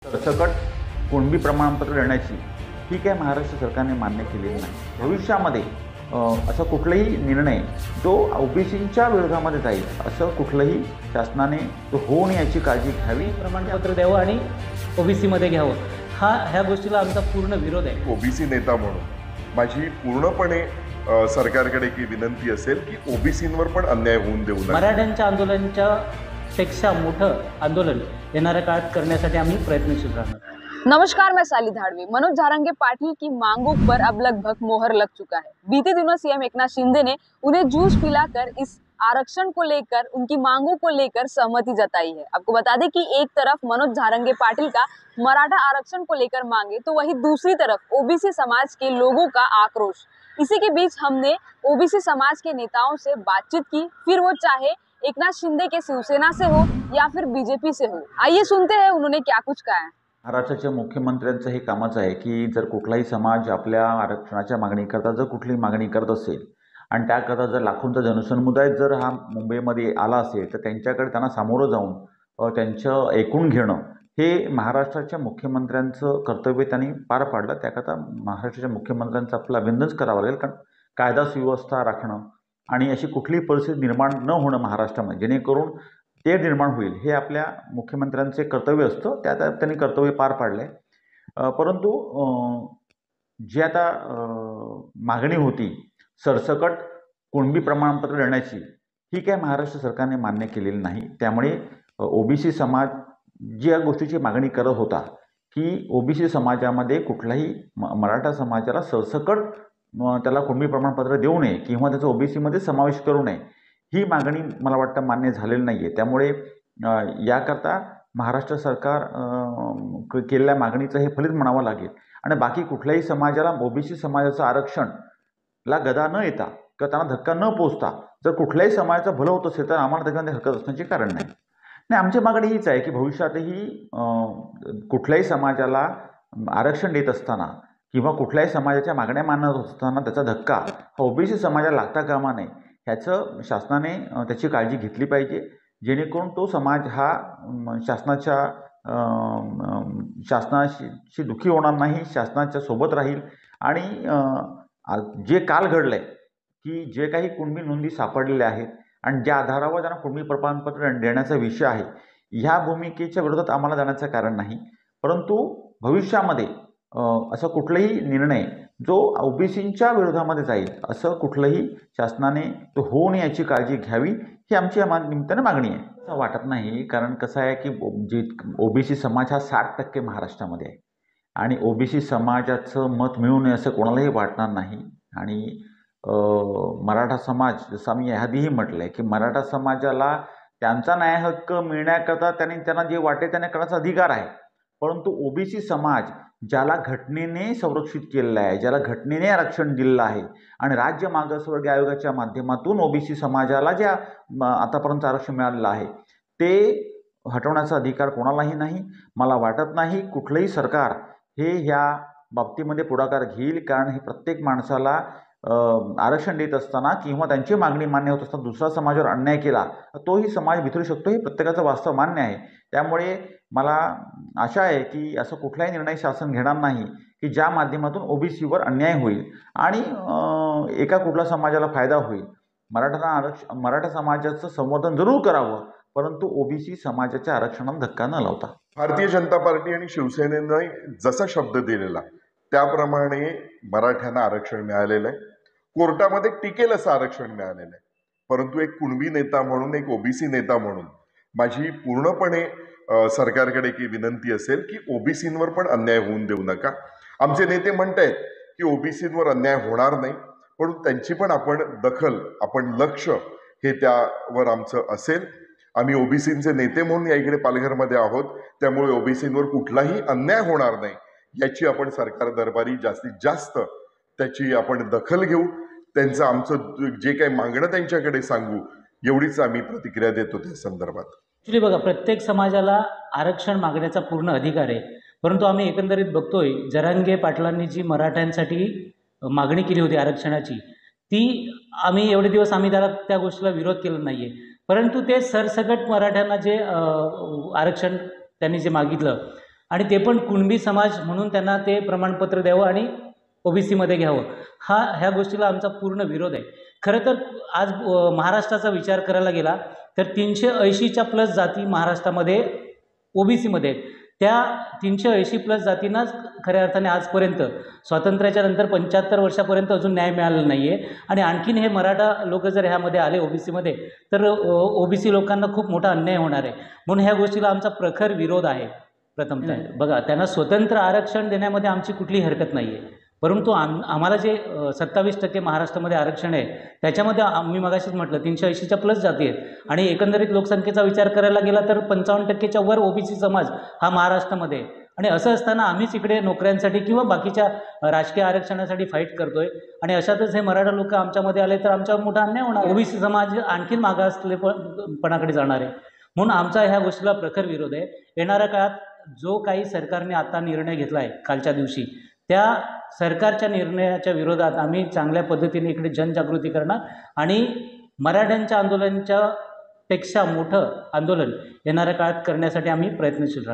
सरसकट कुणबी प्रमाणपत्र देण्याची ही काय महाराष्ट्र सरकारने मान्य केलेली नाही। भविष्यामध्ये असा कुठलाही निर्णय जो ओबीसींच्या विरोधामध्ये जाईल असं कुठलंही शासनाने तो होऊ नये याची काळजी घ्यावी। प्रमाणपत्र द्यावं आणि ओबीसीमध्ये घ्यावं, ह्या गोष्टीला आमचा पूर्ण विरोध आहे। ओबीसी नेता म्हणून माझी पूर्णपणे सरकारकडे की विनंती असेल की ओबीसींवर पण अन्याय होऊन देऊ नये। मराठ्यांच्या आंदोलनाच्या पेक्षा मोठं आंदोलन येणाऱ्या काळात करण्यासाठी आम्ही प्रयत्नशील राहणार। नमस्कार, मैं साली धाड़वी। मनोज झारंगे पाटिल की मांगों पर अब लगभग मोहर लग चुका है। बीते दिनों सीएम एकनाथ शिंदे ने उन्हें जूस पिलाकर इस आरक्षण को लेकर, उनकी मांगों को लेकर सहमति जताई है। आपको बता दें कि एक तरफ मनोज झारंगे पाटिल का मराठा आरक्षण को लेकर मांगे, तो वहीं दूसरी तरफ ओबीसी समाज के लोगों का आक्रोश। इसी के बीच हमने ओबीसी समाज के नेताओं से बातचीत की, फिर वो चाहे एकनाथ शिंदे के शिवसेना से हो या फिर बीजेपी से हो। आइए सुनते हैं उन्होंने क्या कुछ कहा है। महाराष्ट्राच्या मुख्यमंत्र्यांचं हे कामच आहे की जर कुठलाही समाज आपल्या आरक्षणाच्या मागणीकरता जर कुठली मागणी करत असेल आणि त्याकरता जर लाखोंचा जनसमुदाय जर हा मुंबईमध्ये आला असेल तर त्यांच्याकडे त्यांना सामोरं जाऊन त्यांचं ऐकून घेणं हे महाराष्ट्राच्या मुख्यमंत्र्यांचं कर्तव्य त्यांनी पार पाडलं। त्याकरता महाराष्ट्राच्या मुख्यमंत्र्यांचं आपलं अभिनंदन करावं लागेल, कारण कायदा सुव्यवस्था राखणं आणि अशी कुठलीही परिस्थिती निर्माण न होणं महाराष्ट्रामध्ये जेणेकरून ते निर्माण होईल हे आपल्या मुख्यमंत्र्यांचे कर्तव्य असतं। त्यात त्यांनी कर्तव्य पार पाडले। परंतु जी आता मागणी होती सरसकट कुणबी प्रमाणपत्र देण्याची ही काय महाराष्ट्र सरकारने मान्य केलेली नाही। त्यामुळे ओबीसी समाज ज्या गोष्टीची मागणी करत होता की ओबीसी समाजामध्ये कुठलाही मराठा समाजाला सरसकट त्याला कुणबी प्रमाणपत्र देऊ नये किंवा त्याचा ओबीसीमध्ये समावेश करू नये ही मागणी मला वाटतं मान्य झालेली नाही आहे। त्यामुळे याकरता महाराष्ट्र सरकार केलेल्या मागणीचं हे फलित म्हणावं लागेल आणि बाकी कुठल्याही समाजाला ओबीसी समाजाचं आरक्षणला गदा न येता किंवा त्यांना धक्का न पोचता जर कुठल्याही समाजाचं भलं होत असेल तर आम्हाला त्याच्यामध्ये हरकत असण्याचे कारण नाही। आणि आमची मागणी हीच आहे की भविष्यातही कुठल्याही समाजाला आरक्षण देत असताना किंवा कुठल्याही समाजाच्या मागण्या मानत असताना त्याचा धक्का हा ओबीसी समाजाला लागता कामा नये ह्याचं शासनाने त्याची काळजी घेतली पाहिजे, जेणेकरून तो समाज हा शासनाशी दुखी होणार नाही, शासनाच्या सोबत राहील। आणि जे काल घडलं आहे की जे काही कुणबी नोंदी सापडलेल्या आहेत आणि ज्या आधारावर त्यांना कुणबी प्रमाणपत्र देण्याचा विषय आहे ह्या भूमिकेच्या विरोधात आम्हाला जाण्याचं कारण नाही। परंतु भविष्यामध्ये असं कुठलाही निर्णय जो ओबीसींच्या विरोधामध्ये जाईल असं कुठलंही शासनाने तो होऊ नये याची काळजी घ्यावी ही आमची या निमित्ताने मागणी आहे। असं वाटत नाही, कारण कसं आहे की जे ओबीसी समाज हा 60% महाराष्ट्रामध्ये आहे आणि ओबीसी समाजाचं मत मिळू नये असं कोणालाही वाटणार नाही। आणि मराठा समाज, जसं आम्ही याआधीही म्हटलं आहे की मराठा समाजाला त्यांचा न्याय हक्क मिळण्याकरता त्यांना जे वाटेल त्याने करण्याचा अधिकार आहे। परंतु ओबीसी समाज ज्याला घटनेने संरक्षित केलेलं आहे, ज्याला घटनेने आरक्षण दिलेलं आहे आणि राज्य मागासवर्गीय आयोगाच्या माध्यमातून ओबीसी समाजाला ज्या आतापर्यंत आरक्षण मिळालेलं आहे ते हटवण्याचा अधिकार कोणालाही नाही। मला वाटत नाही कुठलंही सरकार हे ह्या बाबतीमध्ये पुढाकार घेईल, कारण हे प्रत्येक माणसाला आरक्षण देत असताना किंवा त्यांची मागणी मान्य होत असताना दुसरा समाजावर अन्याय केला तोही समाज बिथरू शकतो, हे प्रत्येकाचं वास्तव मान्य आहे। त्यामुळे मला आशा आहे की असं कुठलाही निर्णय शासन घेणार नाही की ज्या माध्यमातून ओबीसीवर अन्याय होईल आणि एका कुठल्या समाजाला फायदा होईल। मराठा समाजाचं संवर्धन जरूर करावं, परंतु ओबीसी समाजाच्या आरक्षणाला धक्का न लावता। भारतीय जनता पार्टी आणि शिवसेनेने जसा शब्द दिलेला त्याप्रमाणे मराठ्यांना आरक्षण मिळालेलं आहे, कोर्टामध्ये टिकेल असं आरक्षण मिळालेलं आहे। परंतु एक कुणबी नेता म्हणून, एक ओबीसी नेता म्हणून माझी पूर्णपणे सरकारकडे की विनंती असेल की ओबीसींवर पण अन्याय होऊन देऊ नका। आमचे नेते म्हणतायत की ओबीसींवर अन्याय होणार नाही, परंतु त्यांची पण आपण दखल, आपण लक्ष हे त्यावर आमचं असेल। आम्ही ओबीसींचे नेते म्हणून या इकडे पालघरमध्ये आहोत, त्यामुळे ओबीसींवर कुठलाही अन्याय होणार नाही याची आपण सरकार दरबारी जास्तीत जास्त त्याची आपण दखल घेऊ। त्यांचं आमचं जे काही मागणं त्यांच्याकडे सांगू एवढीच आम्ही प्रतिक्रिया देतो त्या संदर्भात। ॲक्च्युली बघा, प्रत्येक समाजाला आरक्षण मागण्याचा पूर्ण अधिकार आहे, परंतु आम्ही एकंदरीत बघतोय जरांगे पाटलांनी जी मराठ्यांसाठी मागणी केली होती आरक्षणाची, ती आम्ही एवढे दिवस त्या गोष्टीला विरोध केला नाही आहे। परंतु ते सरसकट मराठ्यांना जे आरक्षण त्यांनी जे मागितलं आणि ते पण कुणबी समाज म्हणून त्यांना ते प्रमाणपत्र द्यावं आणि ओबीसीमध्ये घ्यावं, ह्या गोष्टीला आमचा पूर्ण विरोध आहे. खरं तर आज महाराष्ट्राचा विचार करायला गेला तर 380च्या प्लस जाती महाराष्ट्रामध्ये ओबीसीमध्ये आहेत. त्या 380 प्लस जातींनाच खऱ्या अर्थाने आजपर्यंत स्वातंत्र्याच्या नंतर 75 वर्षापर्यंत अजून न्याय मिळालेला नाही आहे. आणि आणखीन हे मराठा लोक जर ह्यामध्ये आले ओबीसीमध्ये तर ओबीसी लोकांना खूप मोठा अन्याय होणार आहे. म्हणून ह्या गोष्टीला आमचा प्रखर विरोध आहे. प्रथमतः बघा, त्यांना स्वतंत्र आरक्षण देण्यामध्ये आमची कुठलीही हरकत नाही आहे, परंतु आम्हाला जे 27% महाराष्ट्रामध्ये आरक्षण आहे त्याच्यामध्ये मी मगाशीच म्हटलं 380च्या प्लस जाती आहेत आणि एकंदरीत लोकसंख्येचा विचार करायला गेला तर 55%च्या वर ओबीसी समाज हा महाराष्ट्रामध्ये आहे. आणि असं असताना आम्हीच इकडे नोकऱ्यांसाठी किंवा बाकीच्या राजकीय आरक्षणासाठी फाईट करतोय आणि अशातच हे मराठा लोक आमच्यामध्ये आले तर आमच्यावर मोठा अन्याय होणार. ओबीसी समाज आणखीन मागासलेपणाकडे जाणार आहे. म्हणून आमचा ह्या गोष्टीला प्रखर विरोध आहे. येणाऱ्या काळात जो काही सरकारने आता निर्णय घेतला आहे कालच्या दिवशी, त्या सरकारच्या निर्णयाच्या विरोधात आम्ही चांगल्या पद्धतीने इकडे जनजागृती करणार आणि मराठ्यांच्या आंदोलनाच्या पेक्षा मोठं आंदोलन येणाऱ्या काळात करण्यासाठी आम्ही प्रयत्नशील राहणार.